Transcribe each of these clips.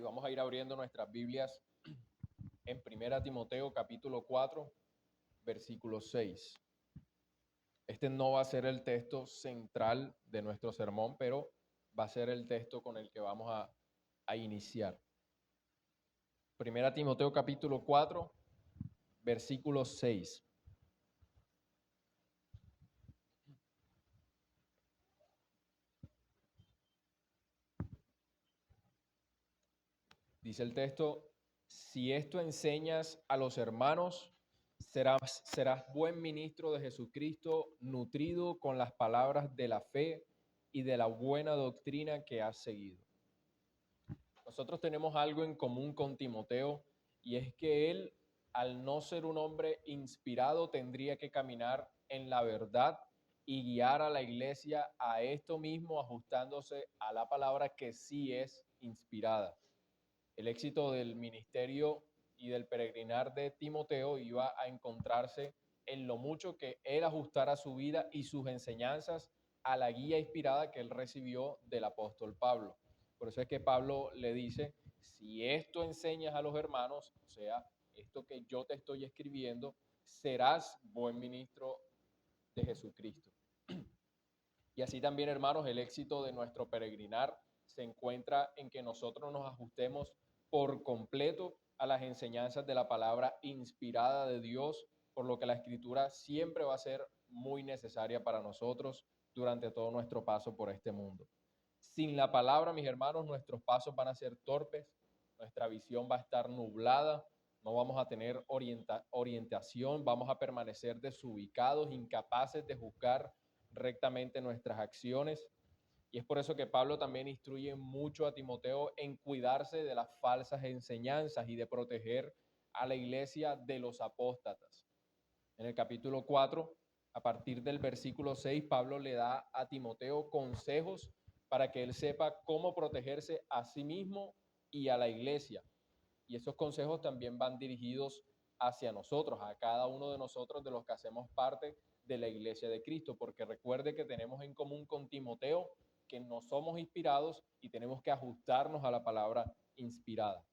Y vamos a ir abriendo nuestras Biblias en 1 Timoteo capítulo 4, versículo 6. Este no va a ser el texto central de nuestro sermón, pero va a ser el texto con el que vamos a iniciar. 1 Timoteo capítulo 4, versículo 6. Dice el texto: si esto enseñas a los hermanos, serás buen ministro de Jesucristo, nutrido con las palabras de la fe y de la buena doctrina que has seguido. Nosotros tenemos algo en común con Timoteo, y es que él, al no ser un hombre inspirado, tendría que caminar en la verdad y guiar a la iglesia a esto mismo, ajustándose a la palabra que sí es inspirada. El éxito del ministerio y del peregrinar de Timoteo iba a encontrarse en lo mucho que él ajustara su vida y sus enseñanzas a la guía inspirada que él recibió del apóstol Pablo. Por eso es que Pablo le dice: si esto enseñas a los hermanos, o sea, esto que yo te estoy escribiendo, serás buen ministro de Jesucristo. Y así también, hermanos, el éxito de nuestro peregrinar se encuentra en que nosotros nos ajustemos por completo a las enseñanzas de la palabra inspirada de Dios, por lo que la escritura siempre va a ser muy necesaria para nosotros durante todo nuestro paso por este mundo. Sin la palabra, mis hermanos, nuestros pasos van a ser torpes, nuestra visión va a estar nublada, no vamos a tener orientación, vamos a permanecer desubicados, incapaces de juzgar rectamente nuestras acciones. Y es por eso que Pablo también instruye mucho a Timoteo en cuidarse de las falsas enseñanzas y de proteger a la iglesia de los apóstatas. En el capítulo 4, a partir del versículo 6, Pablo le da a Timoteo consejos para que él sepa cómo protegerse a sí mismo y a la iglesia. Y esos consejos también van dirigidos hacia nosotros, a cada uno de nosotros, de los que hacemos parte de la iglesia de Cristo, porque recuerde que tenemos en común con Timoteo que no somos inspirados y tenemos que ajustarnos a la palabra inspirada.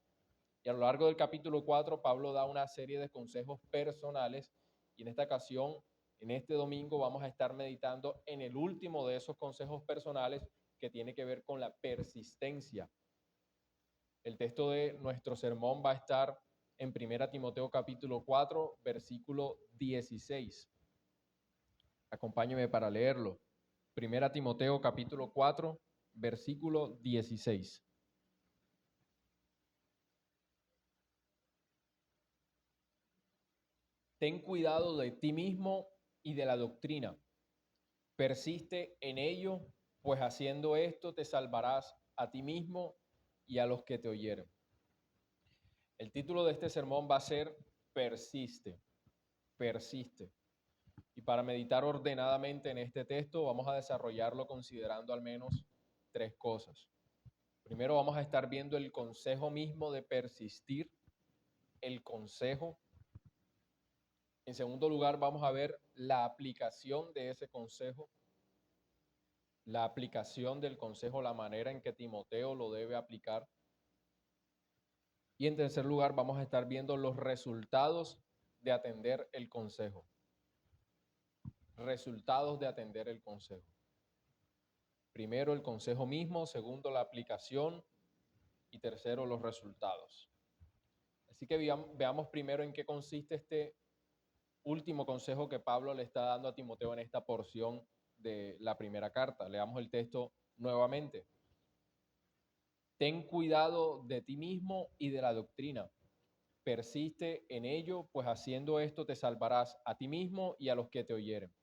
Y a lo largo del capítulo 4, Pablo da una serie de consejos personales, y en esta ocasión, en este domingo, vamos a estar meditando en el último de esos consejos personales, que tiene que ver con la persistencia. El texto de nuestro sermón va a estar en 1 Timoteo capítulo 4, versículo 16. Acompáñeme para leerlo. 1 Timoteo capítulo 4, versículo 16. Ten cuidado de ti mismo y de la doctrina. Persiste en ello, pues haciendo esto te salvarás a ti mismo y a los que te oyeren. El título de este sermón va a ser Persiste, persiste. Y para meditar ordenadamente en este texto, vamos a desarrollarlo considerando al menos tres cosas. Primero, vamos a estar viendo el consejo mismo de persistir, el consejo. En segundo lugar, vamos a ver la aplicación de ese consejo, la aplicación del consejo, la manera en que Timoteo lo debe aplicar. Y en tercer lugar, vamos a estar viendo los resultados de atender el consejo. Resultados de atender el consejo. Primero, el consejo mismo; segundo, la aplicación; y tercero, los resultados. Así que veamos primero en qué consiste este último consejo que Pablo le está dando a Timoteo en esta porción de la primera carta. Leamos el texto nuevamente. Ten cuidado de ti mismo y de la doctrina. Persiste en ello, pues haciendo esto te salvarás a ti mismo y a los que te oyeren.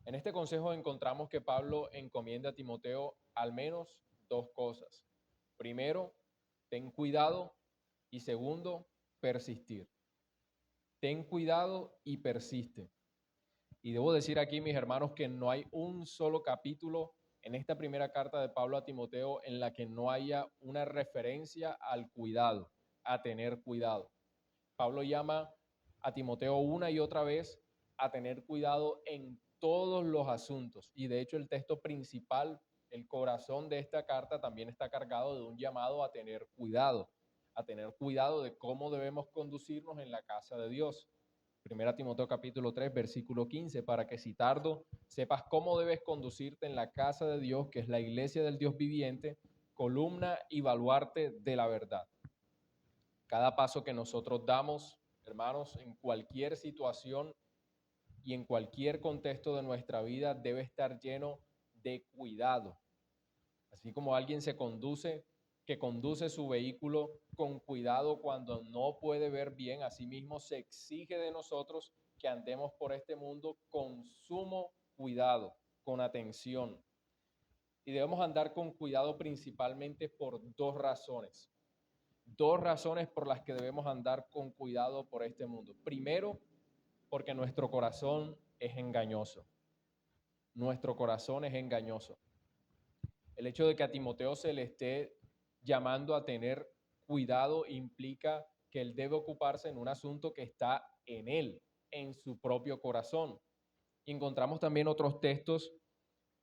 En este consejo encontramos que Pablo encomienda a Timoteo al menos dos cosas. Primero, ten cuidado, y segundo, persistir. Ten cuidado y persiste. Y debo decir aquí, mis hermanos, que no hay un solo capítulo en esta primera carta de Pablo a Timoteo en la que no haya una referencia al cuidado, a tener cuidado. Pablo llama a Timoteo una y otra vez a tener cuidado en todos los asuntos. Y de hecho el texto principal el corazón de esta carta también está cargado de un llamado a tener cuidado de cómo debemos conducirnos en la casa de Dios. Primera Timoteo capítulo 3, versículo 15, para que si tardo sepas cómo debes conducirte en la casa de Dios, que es la iglesia del Dios viviente, columna y baluarte de la verdad. Cada paso que nosotros damos, hermanos, en cualquier situación y en cualquier contexto de nuestra vida debe estar lleno de cuidado. Así como alguien que conduce su vehículo con cuidado cuando no puede ver bien, asimismo se exige de nosotros que andemos por este mundo con sumo cuidado, con atención. Y debemos andar con cuidado principalmente por dos razones. Dos razones por las que debemos andar con cuidado por este mundo. Primero, porque nuestro corazón es engañoso. Nuestro corazón es engañoso. El hecho de que a Timoteo se le esté llamando a tener cuidado implica que él debe ocuparse en un asunto que está en él, en su propio corazón. Y encontramos también otros textos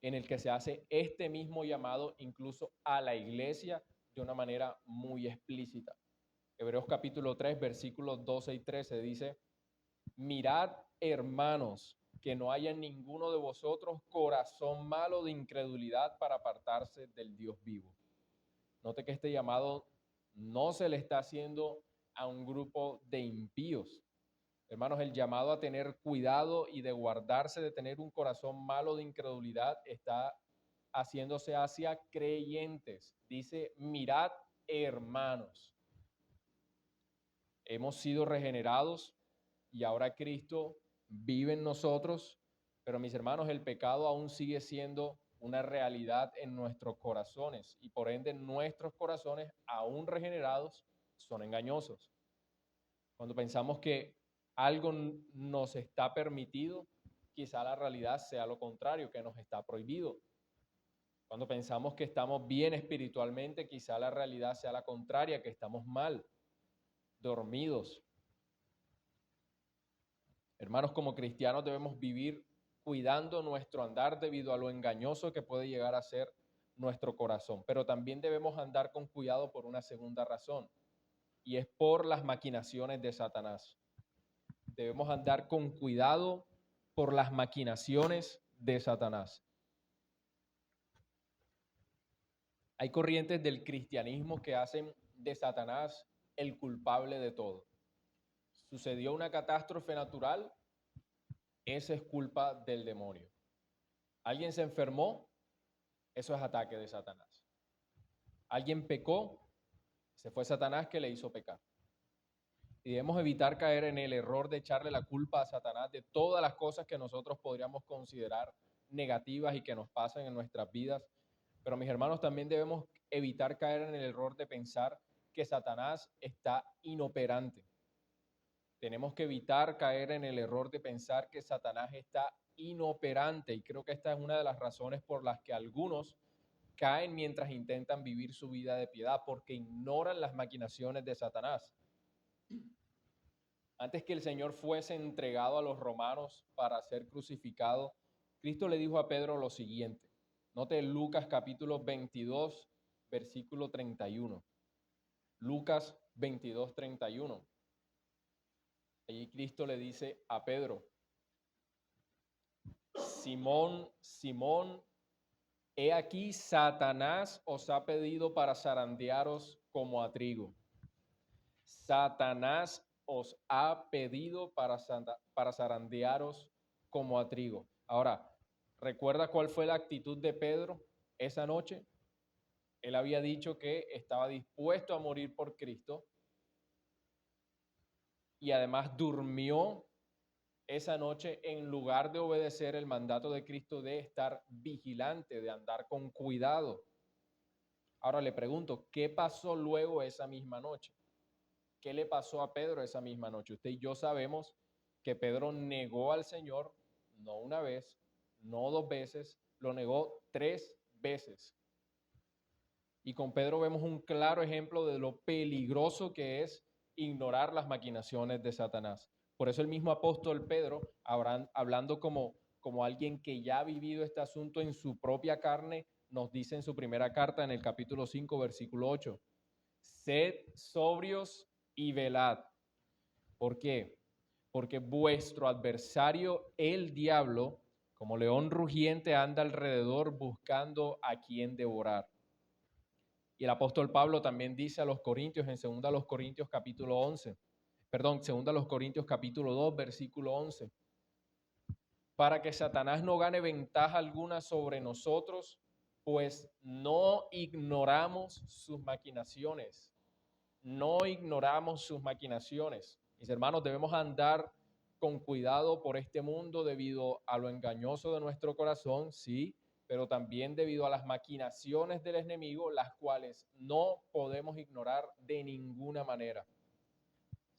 en el que se hace este mismo llamado incluso a la iglesia de una manera muy explícita. Hebreos capítulo 3, versículos 12 y 13 dice: mirad, hermanos, que no haya en ninguno de vosotros corazón malo de incredulidad para apartarse del Dios vivo. Note que este llamado no se le está haciendo a un grupo de impíos. Hermanos, el llamado a tener cuidado y de guardarse de tener un corazón malo de incredulidad está haciéndose hacia creyentes. Dice, mirad, hermanos. Hemos sido regenerados y ahora Cristo vive en nosotros, pero mis hermanos, el pecado aún sigue siendo una realidad en nuestros corazones y por ende nuestros corazones aún regenerados son engañosos. Cuando pensamos que algo nos está permitido, quizá la realidad sea lo contrario, que nos está prohibido. Cuando pensamos que estamos bien espiritualmente, quizá la realidad sea la contraria, que estamos mal, dormidos. Hermanos, como cristianos debemos vivir cuidando nuestro andar debido a lo engañoso que puede llegar a ser nuestro corazón, pero también debemos andar con cuidado por una segunda razón, y es por las maquinaciones de Satanás. Debemos andar con cuidado por las maquinaciones de Satanás. Hay corrientes del cristianismo que hacen de Satanás el culpable de todo. Sucedió una catástrofe natural, esa es culpa del demonio. Alguien se enfermó, eso es ataque de Satanás. Alguien pecó, se fue Satanás que le hizo pecar. Y debemos evitar caer en el error de echarle la culpa a Satanás de todas las cosas que nosotros podríamos considerar negativas y que nos pasan en nuestras vidas. Pero mis hermanos, también debemos evitar caer en el error de pensar que Satanás está inoperante. Tenemos que evitar caer en el error de pensar que Satanás está inoperante. Y creo que esta es una de las razones por las que algunos caen mientras intentan vivir su vida de piedad, porque ignoran las maquinaciones de Satanás. Antes que el Señor fuese entregado a los romanos para ser crucificado, Cristo le dijo a Pedro lo siguiente. Note Lucas capítulo 22, versículo 31. Lucas 22, 31. Allí Cristo le dice a Pedro, Simón, Simón, he aquí Satanás os ha pedido para zarandearos como a trigo. Satanás os ha pedido para zarandearos como a trigo. Ahora, ¿recuerda cuál fue la actitud de Pedro esa noche? Él había dicho que estaba dispuesto a morir por Cristo y además durmió esa noche en lugar de obedecer el mandato de Cristo de estar vigilante, de andar con cuidado. Ahora le pregunto, ¿qué pasó luego esa misma noche? ¿Qué le pasó a Pedro esa misma noche? Usted y yo sabemos que Pedro negó al Señor no una vez, no dos veces, lo negó 3 veces. Y con Pedro vemos un claro ejemplo de lo peligroso que es ignorar las maquinaciones de Satanás. Por eso el mismo apóstol Pedro, hablando como alguien que ya ha vivido este asunto en su propia carne, nos dice en su primera carta, en el capítulo 5, versículo 8, sed sobrios y velad. ¿Por qué? Porque vuestro adversario, el diablo, como león rugiente, anda alrededor buscando a quien devorar. Y el apóstol Pablo también dice a los Corintios, en 2 Corintios capítulo 11, perdón, 2 Corintios capítulo 2, versículo 11, para que Satanás no gane ventaja alguna sobre nosotros, pues no ignoramos sus maquinaciones. No ignoramos sus maquinaciones. Mis hermanos, debemos andar con cuidado por este mundo debido a lo engañoso de nuestro corazón, sí, pero también debido a las maquinaciones del enemigo, las cuales no podemos ignorar de ninguna manera.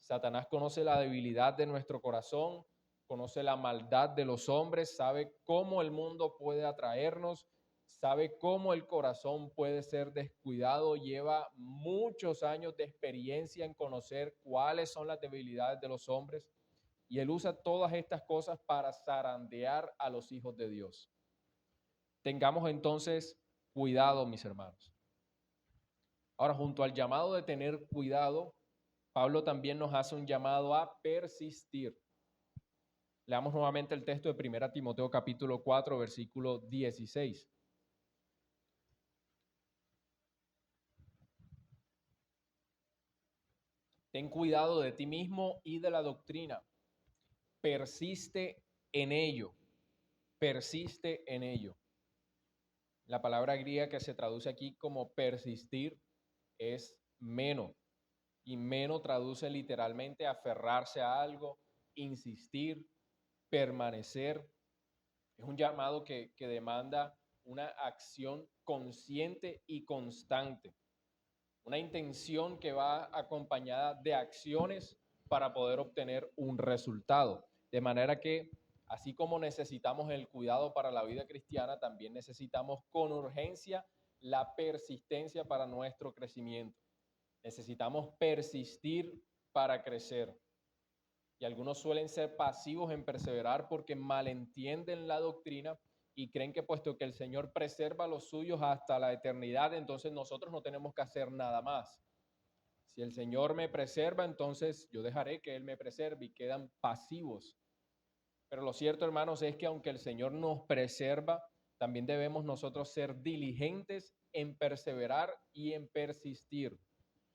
Satanás conoce la debilidad de nuestro corazón, conoce la maldad de los hombres, sabe cómo el mundo puede atraernos, sabe cómo el corazón puede ser descuidado, lleva muchos años de experiencia en conocer cuáles son las debilidades de los hombres y él usa todas estas cosas para zarandear a los hijos de Dios. Tengamos entonces cuidado, mis hermanos. Ahora, junto al llamado de tener cuidado, Pablo también nos hace un llamado a persistir. Leamos nuevamente el texto de 1 Timoteo capítulo 4, versículo 16. Ten cuidado de ti mismo y de la doctrina. Persiste en ello. Persiste en ello. La palabra griega que se traduce aquí como persistir es meno. Y meno traduce literalmente aferrarse a algo, insistir, permanecer. Es un llamado que demanda una acción consciente y constante, una intención que va acompañada de acciones para poder obtener un resultado. De manera que, así como necesitamos el cuidado para la vida cristiana, también necesitamos con urgencia la persistencia para nuestro crecimiento. Necesitamos persistir para crecer. Y algunos suelen ser pasivos en perseverar porque malentienden la doctrina y creen que puesto que el Señor preserva a los suyos hasta la eternidad, entonces nosotros no tenemos que hacer nada más. Si el Señor me preserva, entonces yo dejaré que Él me preserve y quedan pasivos. Pero lo cierto, hermanos, es que aunque el Señor nos preserva, también debemos nosotros ser diligentes en perseverar y en persistir.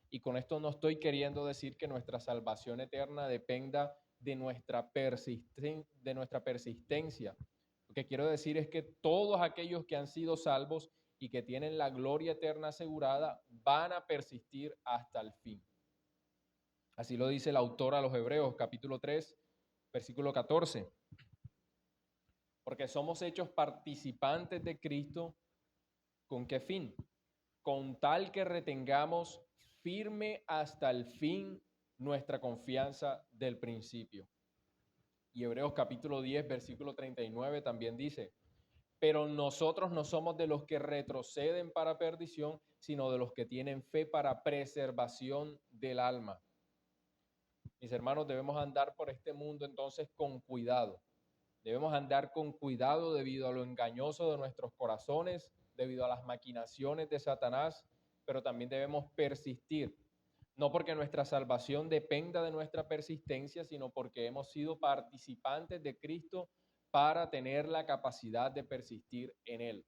Y con esto no estoy queriendo decir que nuestra salvación eterna dependa de nuestra persistencia. Lo que quiero decir es que todos aquellos que han sido salvos y que tienen la gloria eterna asegurada van a persistir hasta el fin. Así lo dice el autor a los Hebreos, capítulo 3, versículo 14. Porque somos hechos participantes de Cristo, ¿con qué fin? Con tal que retengamos firme hasta el fin nuestra confianza del principio. Y Hebreos capítulo 10, versículo 39 también dice, pero nosotros no somos de los que retroceden para perdición, sino de los que tienen fe para preservación del alma. Mis hermanos, debemos andar por este mundo entonces con cuidado. Debemos andar con cuidado debido a lo engañoso de nuestros corazones, debido a las maquinaciones de Satanás, pero también debemos persistir. No porque nuestra salvación dependa de nuestra persistencia, sino porque hemos sido participantes de Cristo para tener la capacidad de persistir en Él.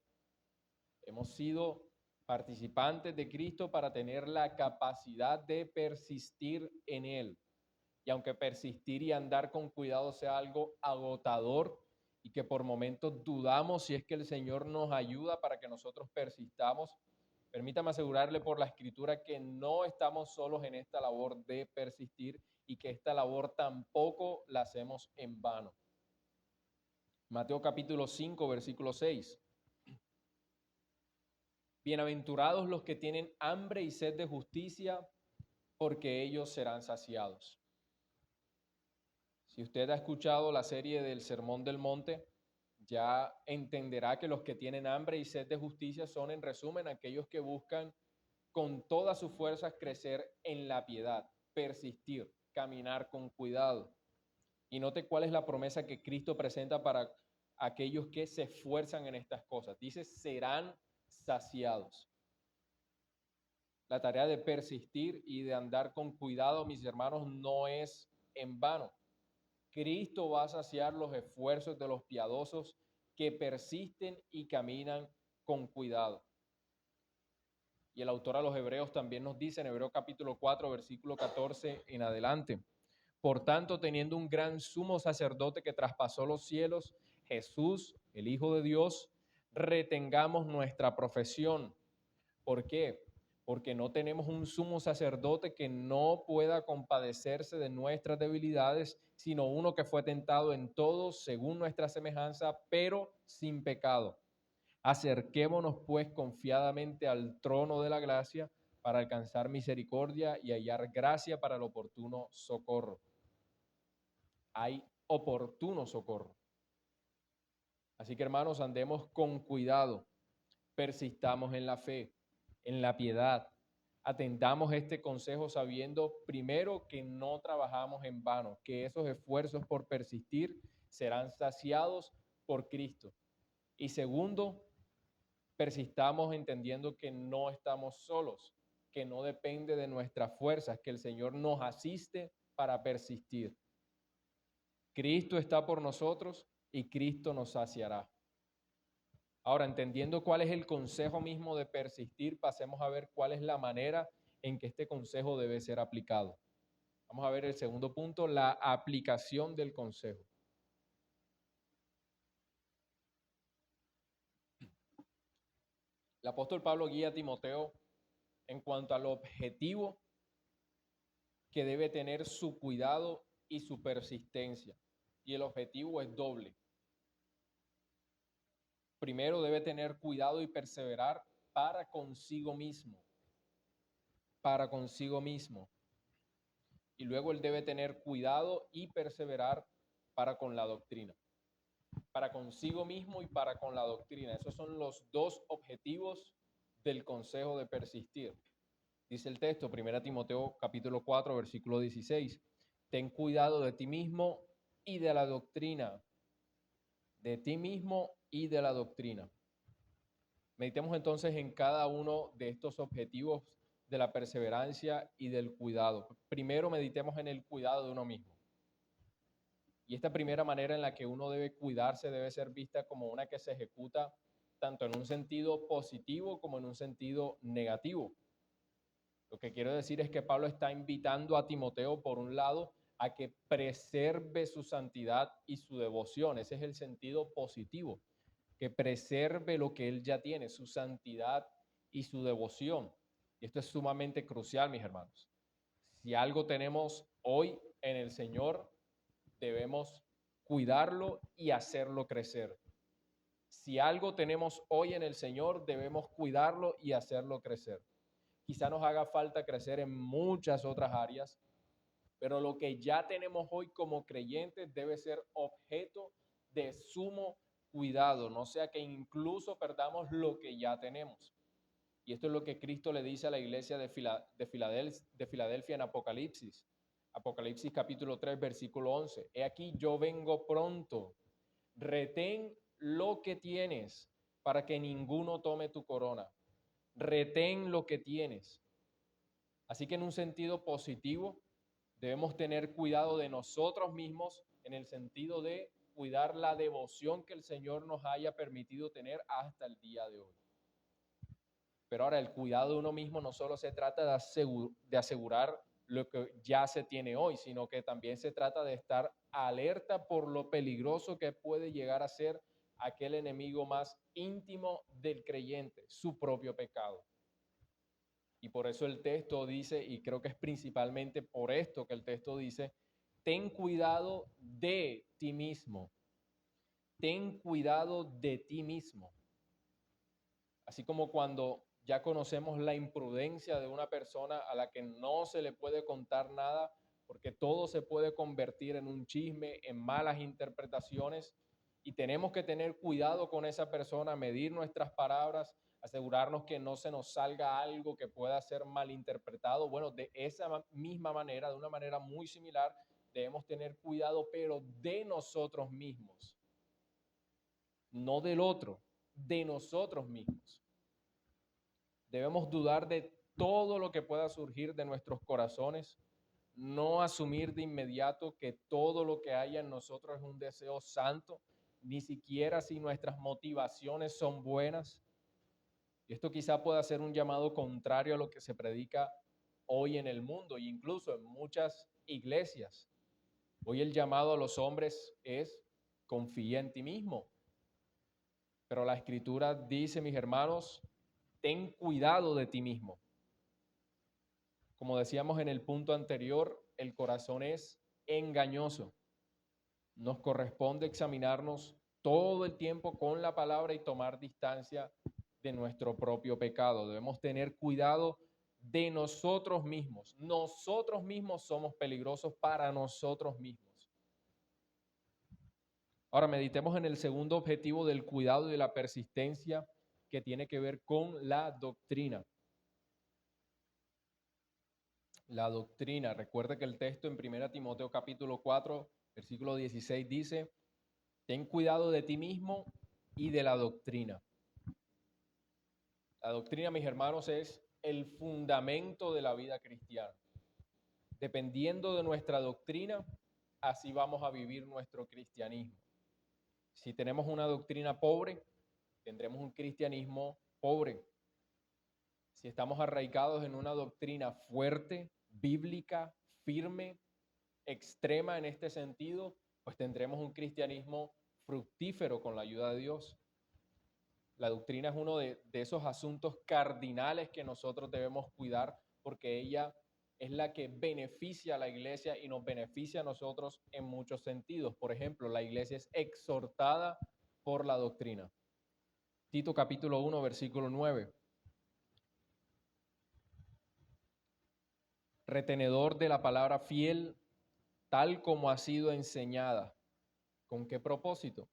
Hemos sido participantes de Cristo para tener la capacidad de persistir en Él. Y aunque persistir y andar con cuidado sea algo agotador y que por momentos dudamos si es que el Señor nos ayuda para que nosotros persistamos, permítame asegurarle por la Escritura que no estamos solos en esta labor de persistir y que esta labor tampoco la hacemos en vano. Mateo capítulo 5, versículo 6. Bienaventurados los que tienen hambre y sed de justicia, porque ellos serán saciados. Si usted ha escuchado la serie del Sermón del Monte, ya entenderá que los que tienen hambre y sed de justicia son, en resumen, aquellos que buscan con todas sus fuerzas crecer en la piedad, persistir, caminar con cuidado. Y note cuál es la promesa que Cristo presenta para aquellos que se esfuerzan en estas cosas. Dice, serán saciados. La tarea de persistir y de andar con cuidado, mis hermanos, no es en vano. Cristo va a saciar los esfuerzos de los piadosos que persisten y caminan con cuidado. Y el autor a los Hebreos también nos dice en Hebreos capítulo 4, versículo 14 en adelante: por tanto, teniendo un gran sumo sacerdote que traspasó los cielos, Jesús, el Hijo de Dios, retengamos nuestra profesión. ¿Por qué? Porque no tenemos un sumo sacerdote que no pueda compadecerse de nuestras debilidades, sino uno que fue tentado en todo según nuestra semejanza, pero sin pecado. Acerquémonos pues confiadamente al trono de la gracia para alcanzar misericordia y hallar gracia para el oportuno socorro. Hay oportuno socorro. Así que, hermanos, andemos con cuidado, persistamos en la fe, en la piedad, atendamos este consejo sabiendo primero que no trabajamos en vano, que esos esfuerzos por persistir serán saciados por Cristo. Y segundo, persistamos entendiendo que no estamos solos, que no depende de nuestras fuerzas, que el Señor nos asiste para persistir. Cristo está por nosotros y Cristo nos saciará. Ahora, entendiendo cuál es el consejo mismo de persistir, pasemos a ver cuál es la manera en que este consejo debe ser aplicado. Vamos a ver el segundo punto, la aplicación del consejo. El apóstol Pablo guía a Timoteo en cuanto al objetivo que debe tener su cuidado y su persistencia. Y el objetivo es doble. Primero, debe tener cuidado y perseverar para consigo mismo. Para consigo mismo. Y luego él debe tener cuidado y perseverar para con la doctrina. Para consigo mismo y para con la doctrina. Esos son los dos objetivos del consejo de persistir. Dice el texto, 1 Timoteo capítulo 4, versículo 16. Ten cuidado de ti mismo y de la doctrina. De ti mismo y de la doctrina. Meditemos entonces en cada uno de estos objetivos de la perseverancia y del cuidado. Primero, meditemos en el cuidado de uno mismo. Y esta primera manera en la que uno debe cuidarse debe ser vista como una que se ejecuta tanto en un sentido positivo como en un sentido negativo. Lo que quiero decir es que Pablo está invitando a Timoteo, por un lado, a que preserve su santidad y su devoción. Ese es el sentido positivo, que preserve lo que él ya tiene, su santidad y su devoción. Y esto es sumamente crucial, mis hermanos. Si algo tenemos hoy en el Señor, debemos cuidarlo y hacerlo crecer. Si algo tenemos hoy en el Señor, debemos cuidarlo y hacerlo crecer. Quizá nos haga falta crecer en muchas otras áreas, pero lo que ya tenemos hoy como creyentes debe ser objeto de sumo cuidado, no sea que incluso perdamos lo que ya tenemos. Y esto es lo que Cristo le dice a la iglesia de Filadelfia en Apocalipsis. Apocalipsis capítulo 3, versículo 11. He aquí yo vengo pronto. Retén lo que tienes para que ninguno tome tu corona. Retén lo que tienes. Así que en un sentido positivo, debemos tener cuidado de nosotros mismos en el sentido de cuidar la devoción que el Señor nos haya permitido tener hasta el día de hoy. Pero ahora el cuidado de uno mismo no solo se trata de asegurar lo que ya se tiene hoy, sino que también se trata de estar alerta por lo peligroso que puede llegar a ser aquel enemigo más íntimo del creyente, su propio pecado. Y por eso el texto dice, y creo que es principalmente por esto que el texto dice, ten cuidado de ti mismo. Ten cuidado de ti mismo. Así como cuando ya conocemos la imprudencia de una persona a la que no se le puede contar nada, porque todo se puede convertir en un chisme, en malas interpretaciones, y tenemos que tener cuidado con esa persona, medir nuestras palabras, asegurarnos que no se nos salga algo que pueda ser malinterpretado. Bueno, de esa misma manera, de una manera muy similar, debemos tener cuidado, pero de nosotros mismos, no del otro, de nosotros mismos. Debemos dudar de todo lo que pueda surgir de nuestros corazones, no asumir de inmediato que todo lo que haya en nosotros es un deseo santo, ni siquiera si nuestras motivaciones son buenas. Y esto quizá pueda ser un llamado contrario a lo que se predica hoy en el mundo e incluso en muchas iglesias. Hoy el llamado a los hombres es confía en ti mismo. Pero la escritura dice, mis hermanos, ten cuidado de ti mismo. Como decíamos en el punto anterior, el corazón es engañoso. Nos corresponde examinarnos todo el tiempo con la palabra y tomar distancia de nuestro propio pecado. Debemos tener cuidado de nosotros mismos. Nosotros mismos somos peligrosos para nosotros mismos. Ahora meditemos en el segundo objetivo del cuidado y de la persistencia, que tiene que ver con la doctrina. La doctrina. Recuerda que el texto en 1 Timoteo capítulo 4, versículo 16 dice, ten cuidado de ti mismo y de la doctrina. La doctrina, mis hermanos, es el fundamento de la vida cristiana. Dependiendo de nuestra doctrina, así vamos a vivir nuestro cristianismo. Si tenemos una doctrina pobre, tendremos un cristianismo pobre. Si estamos arraigados en una doctrina fuerte, bíblica, firme, extrema en este sentido, pues tendremos un cristianismo fructífero con la ayuda de Dios. La doctrina es uno de esos asuntos cardinales que nosotros debemos cuidar porque ella es la que beneficia a la iglesia y nos beneficia a nosotros en muchos sentidos. Por ejemplo, la iglesia es exhortada por la doctrina. Tito capítulo 1, versículo 9. Retenedor de la palabra fiel, tal como ha sido enseñada. ¿Con qué propósito?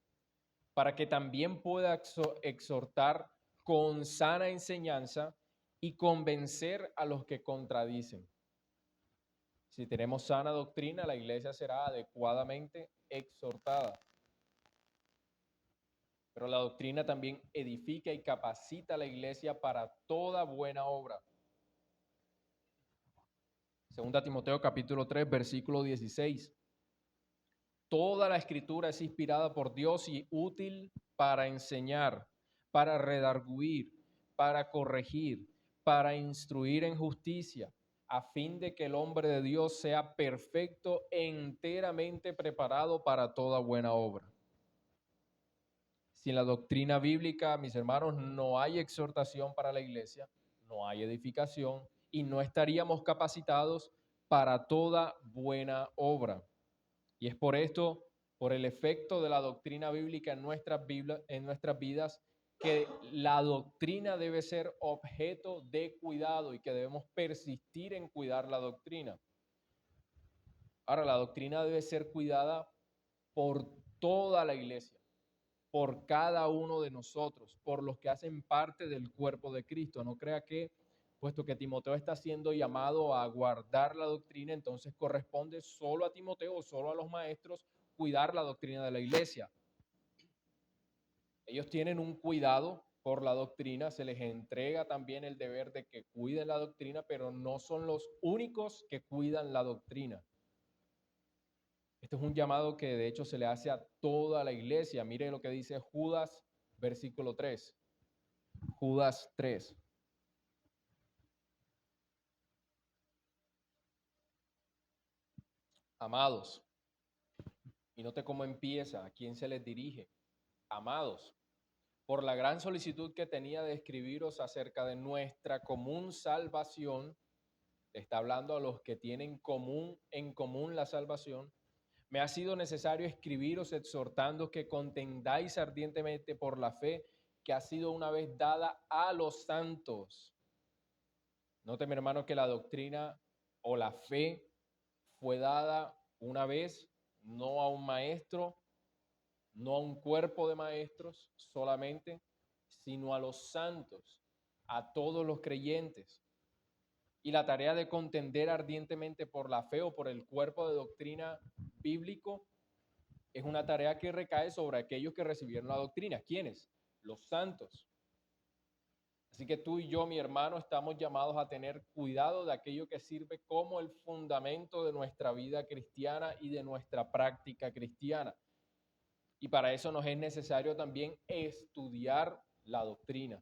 Para que también pueda exhortar con sana enseñanza y convencer a los que contradicen. Si tenemos sana doctrina, la iglesia será adecuadamente exhortada. Pero la doctrina también edifica y capacita a la iglesia para toda buena obra. Segunda Timoteo capítulo 3, versículo 16. Toda la escritura es inspirada por Dios y útil para enseñar, para redarguir, para corregir, para instruir en justicia, a fin de que el hombre de Dios sea perfecto, enteramente preparado para toda buena obra. Sin la doctrina bíblica, mis hermanos, no hay exhortación para la iglesia, no hay edificación y no estaríamos capacitados para toda buena obra. Y es por esto, por el efecto de la doctrina bíblica en nuestras vidas, que la doctrina debe ser objeto de cuidado y que debemos persistir en cuidar la doctrina. Ahora, la doctrina debe ser cuidada por toda la iglesia, por cada uno de nosotros, por los que hacen parte del cuerpo de Cristo. No crea que, puesto que Timoteo está siendo llamado a guardar la doctrina, entonces corresponde solo a Timoteo o solo a los maestros cuidar la doctrina de la iglesia. Ellos tienen un cuidado por la doctrina, se les entrega también el deber de que cuiden la doctrina, pero no son los únicos que cuidan la doctrina. Este es un llamado que de hecho se le hace a toda la iglesia. Mire lo que dice Judas, versículo 3. Judas 3. Amados, y note cómo empieza, a quién se les dirige. Amados, por la gran solicitud que tenía de escribiros acerca de nuestra común salvación, está hablando a los que tienen en común la salvación, me ha sido necesario escribiros exhortando que contendáis ardientemente por la fe que ha sido una vez dada a los santos. Note, mi hermano, que la doctrina o la fe fue dada una vez, no a un maestro, no a un cuerpo de maestros solamente, sino a los santos, a todos los creyentes. Y la tarea de contender ardientemente por la fe o por el cuerpo de doctrina bíblico es una tarea que recae sobre aquellos que recibieron la doctrina. ¿Quiénes? Los santos. Así que tú y yo, mi hermano, estamos llamados a tener cuidado de aquello que sirve como el fundamento de nuestra vida cristiana y de nuestra práctica cristiana. Y para eso nos es necesario también estudiar la doctrina.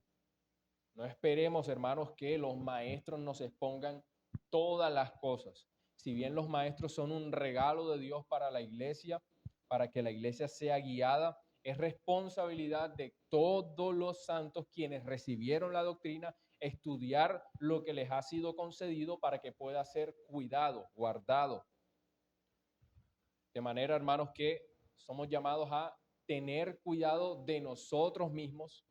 No esperemos, hermanos, que los maestros nos expongan todas las cosas. Si bien los maestros son un regalo de Dios para la iglesia, para que la iglesia sea guiada, es responsabilidad de todos los santos quienes recibieron la doctrina estudiar lo que les ha sido concedido para que pueda ser cuidado, guardado. De manera, hermanos, que somos llamados a tener cuidado de nosotros mismos,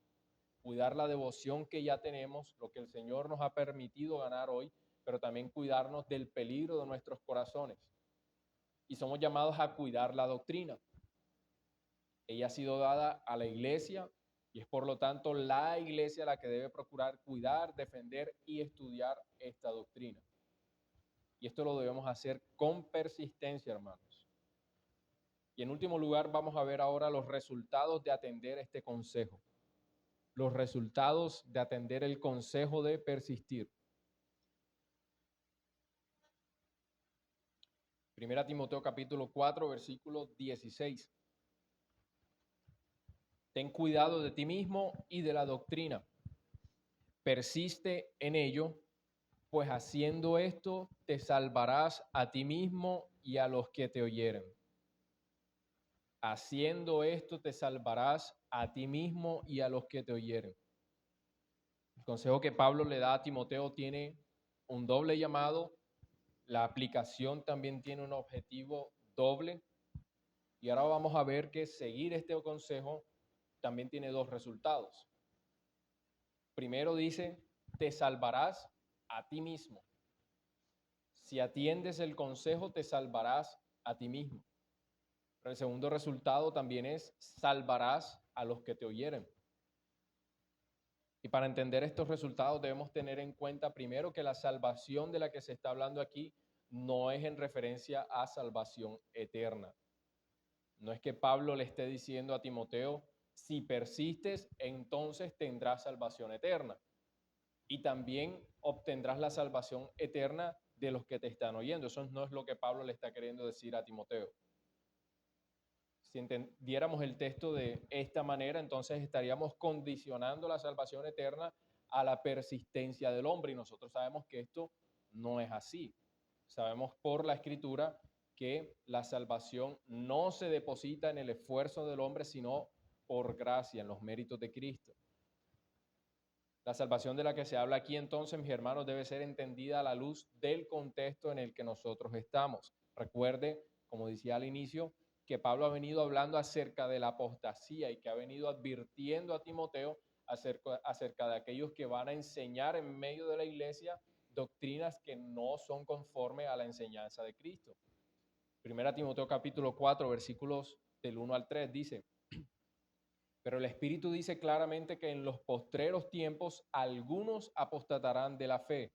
cuidar la devoción que ya tenemos, lo que el Señor nos ha permitido ganar hoy, pero también cuidarnos del peligro de nuestros corazones. Y somos llamados a cuidar la doctrina. Ella ha sido dada a la iglesia y es por lo tanto la iglesia la que debe procurar cuidar, defender y estudiar esta doctrina. Y esto lo debemos hacer con persistencia, hermanos. Y en último lugar, vamos a ver ahora los resultados de atender este consejo. Los resultados de atender el consejo de persistir. Primera Timoteo capítulo 4, versículo 16. Ten cuidado de ti mismo y de la doctrina. Persiste en ello, pues haciendo esto te salvarás a ti mismo y a los que te oyeren. Haciendo esto te salvarás a ti mismo y a los que te oyeren. El consejo que Pablo le da a Timoteo tiene un doble llamado. La aplicación también tiene un objetivo doble. Y ahora vamos a ver que seguir este consejo también tiene dos resultados. Primero dice, te salvarás a ti mismo. Si atiendes el consejo, te salvarás a ti mismo. Pero el segundo resultado también es, salvarás a los que te oyeren. Y para entender estos resultados debemos tener en cuenta primero que la salvación de la que se está hablando aquí no es en referencia a salvación eterna. No es que Pablo le esté diciendo a Timoteo, si persistes, entonces tendrás salvación eterna. Y también obtendrás la salvación eterna de los que te están oyendo. Eso no es lo que Pablo le está queriendo decir a Timoteo. Si entendiéramos el texto de esta manera, entonces estaríamos condicionando la salvación eterna a la persistencia del hombre. Y nosotros sabemos que esto no es así. Sabemos por la Escritura que la salvación no se deposita en el esfuerzo del hombre, sino por gracia, en los méritos de Cristo. La salvación de la que se habla aquí entonces, mis hermanos, debe ser entendida a la luz del contexto en el que nosotros estamos. Recuerde, como decía al inicio, que Pablo ha venido hablando acerca de la apostasía y que ha venido advirtiendo a Timoteo acerca de aquellos que van a enseñar en medio de la iglesia doctrinas que no son conforme a la enseñanza de Cristo. Primera Timoteo capítulo 4, versículos del 1 al 3 dice, pero el Espíritu dice claramente que en los postreros tiempos algunos apostatarán de la fe,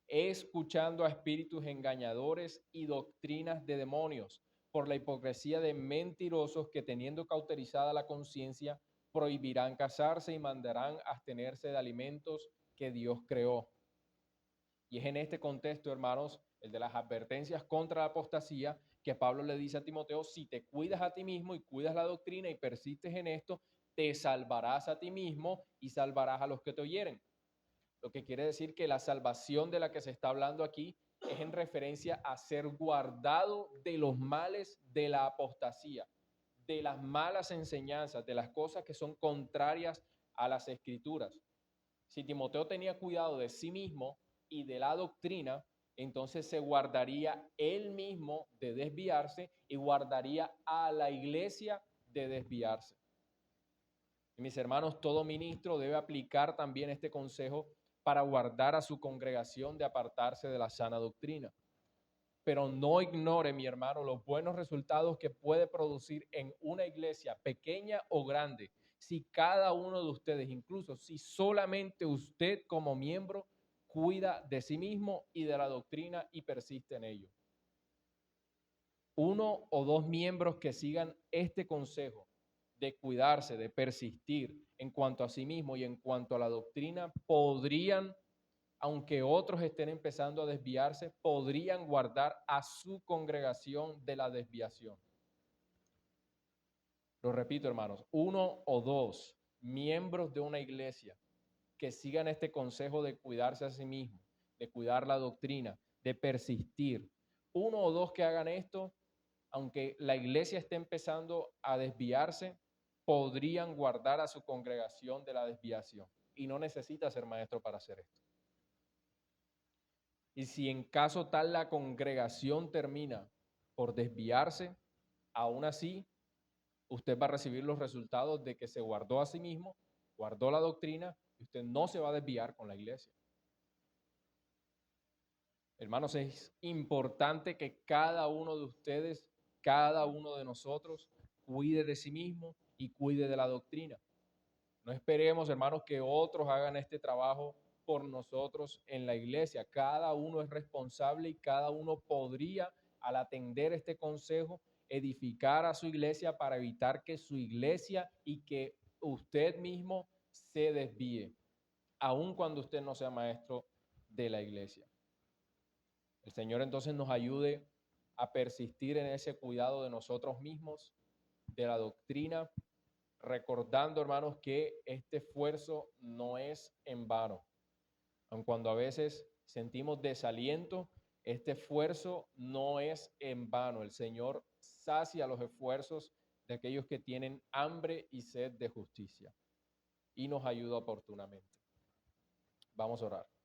escuchando a espíritus engañadores y doctrinas de demonios, por la hipocresía de mentirosos que teniendo cauterizada la conciencia, prohibirán casarse y mandarán abstenerse de alimentos que Dios creó. Y es en este contexto, hermanos, el de las advertencias contra la apostasía, que Pablo le dice a Timoteo, si te cuidas a ti mismo y cuidas la doctrina y persistes en esto, te salvarás a ti mismo y salvarás a los que te oyeren. Lo que quiere decir que la salvación de la que se está hablando aquí es en referencia a ser guardado de los males de la apostasía, de las malas enseñanzas, de las cosas que son contrarias a las escrituras. Si Timoteo tenía cuidado de sí mismo y de la doctrina, entonces se guardaría él mismo de desviarse y guardaría a la iglesia de desviarse. Y mis hermanos, todo ministro debe aplicar también este consejo para guardar a su congregación de apartarse de la sana doctrina. Pero no ignore, mi hermano, los buenos resultados que puede producir en una iglesia pequeña o grande si cada uno de ustedes, incluso si solamente usted como miembro, cuida de sí mismo y de la doctrina y persiste en ello. Uno o dos miembros que sigan este consejo de cuidarse, de persistir en cuanto a sí mismo y en cuanto a la doctrina, podrían, aunque otros estén empezando a desviarse, podrían guardar a su congregación de la desviación. Lo repito, hermanos, uno o dos miembros de una iglesia que sigan este consejo de cuidarse a sí mismo, de cuidar la doctrina, de persistir. Uno o dos que hagan esto, aunque la iglesia esté empezando a desviarse, podrían guardar a su congregación de la desviación. Y no necesita ser maestro para hacer esto. Y si en caso tal la congregación termina por desviarse, aún así usted va a recibir los resultados de que se guardó a sí mismo, guardó la doctrina y usted no se va a desviar con la iglesia. Hermanos, es importante que cada uno de ustedes, cada uno de nosotros, cuide de sí mismo y cuide de la doctrina. No esperemos, hermanos, que otros hagan este trabajo por nosotros en la iglesia. Cada uno es responsable y cada uno podría, al atender este consejo, edificar a su iglesia para evitar que su iglesia y que usted mismo se desvíe, aun cuando usted no sea maestro de la iglesia. El Señor entonces nos ayude a persistir en ese cuidado de nosotros mismos, de la doctrina, recordando, hermanos, que este esfuerzo no es en vano. Aun cuando a veces sentimos desaliento, este esfuerzo no es en vano. El Señor sacia los esfuerzos de aquellos que tienen hambre y sed de justicia y nos ayuda oportunamente. Vamos a orar.